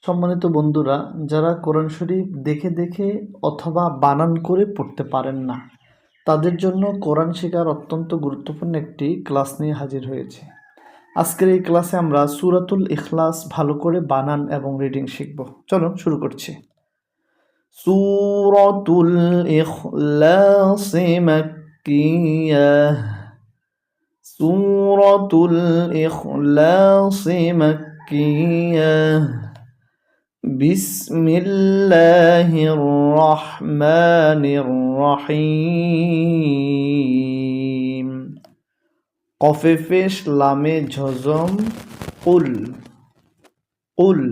সম্মানিত বন্ধুরা, যারা কোরআন শরীফ দেখে দেখে অথবা বানান করে পড়তে পারেন না, তাদের জন্য কোরআন শেখার অত্যন্ত গুরুত্বপূর্ণ একটি ক্লাস নিয়ে হাজির হয়েছে। আজকের এই ক্লাসে আমরা সূরাতুল ইখলাস ভালো করে বানান এবং রিডিং শিখব। চলুন শুরু করছি। সূরাতুল ইখলাস মাক্কিয়াহ। সূরাতুল ইখলাস মাক্কিয়াহ। বিসমিল্লাহির রহমানির রহিম। কফে পেশ লামে ঝজম উল উল।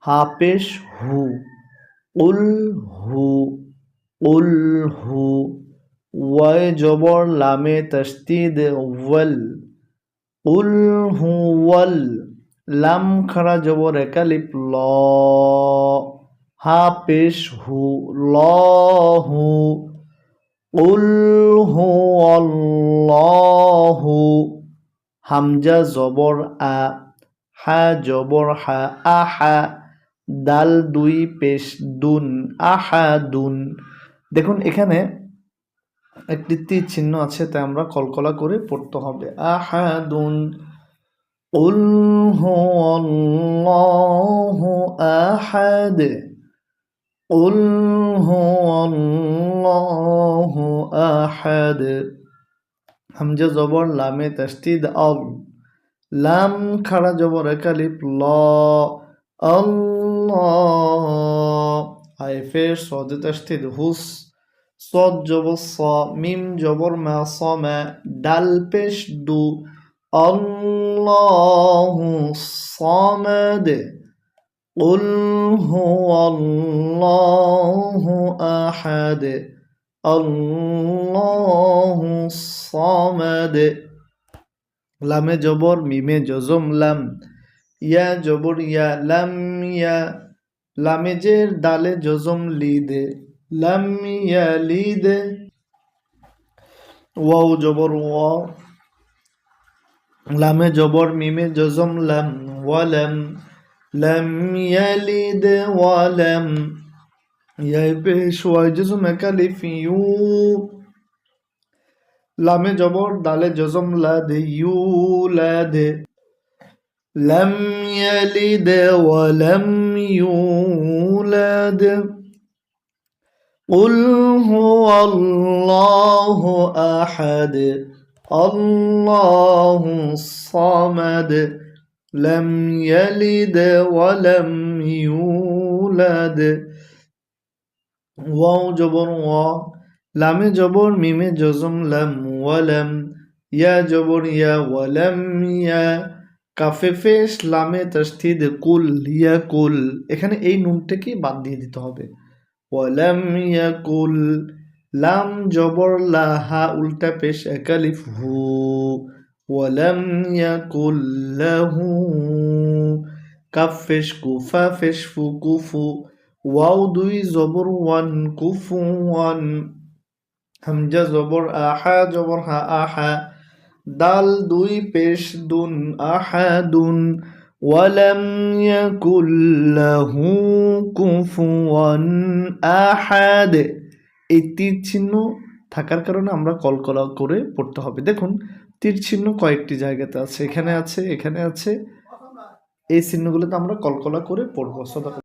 হা পেশ হু উল হু উল হু। ওয়ায় জবর লামে তশদিদ ওয়াল উল হু ওয়াল। লাম খাড়া জবর একালিপ ল। হা পেশ হু ল হু উল হু আল্লাহু। হামজা জবর আ, হা জবর হা, আহা। দাল দুই পেশ দুন, আহা দুন। দেখুন এখানে একটি তীর চিহ্ন আছে, তাই আমরা কলকলা করে পড়তে হবে। আহা দুন। قل هو الله أحد قل هو الله أحد। হামজা জবর লামে তাসদীদ আল। লাম খাড়া জবর একালিপ ল। আল্লাহ। আয় ফের সদে তাসদীদ হুস। সদ জবর স, মিম জবর মা, সমা। ডাল পেশ দু। আল্লাহু সামাদ। কুল হুয়াল্লাহু আহাদ। আল্লাহু সামাদ। লামে জবর মিমে জজম লাম। ইয়া জবর ইয়া, লাম ইয়া। লামে জের দালে জজম লিদে, লাম ইয়া লিদে। ওয়াও জবর ওয়া। লামে জবর মিমে জজম লাম ওয়ালাম। লাম ইয়ালিদ ওয়ালাম। ইয়ায় পেশ ওয়াই জজম একালিফ ইউ। লামে জবর দালে জজম লাদে ইউলাদে। লাম ইয়ালিদ ওয়ালাম ইউলাদ। কুল হুয়াল্লাহু আহাদ। আল্লাহু সামাদ। লাম ইয়ালিদ ওয়ালাম ইউলাদ। ওয়াও জবর ওয়া। লামে জবর মিমে জজম লাম ওয়ালাম। ইয়া জবর ইয়া, ওয়ালাম ইয়া। কাফে পেশ লামে তাসদীদ কুল, ইয়া কুল। এখানে এই নুনটাকে বাদ দিয়ে দিতে হবে। ওয়ালাম ইয়াকুল। লাম জবর লা, হা উল্টা পেশ একালিফ হু। ওয়ালাম ইয়াকুল লাহু। কাফ পেশ কু, ফা পেশ ফু, কুফু। ওয়াও দুই জবর ওয়ান, কুফু ওয়ান। হামজা জবর আহা জবর হা, আহা। দাল দুই পেশ দুন, আহাদুন। ওয়ালাম ইয়াকুল লাহু কুফুয়ান আহাদ। এই তীর চিহ্ন থাকার কারণে আমরা কলকলা করে পড়তে হবে। দেখুন তীর চিহ্ন কয়েকটি জায়গাতে আছে, এখানে আছে, এখানে আছে। এই চিহ্নগুলোতে আমরা কলকলা করে পড়বো।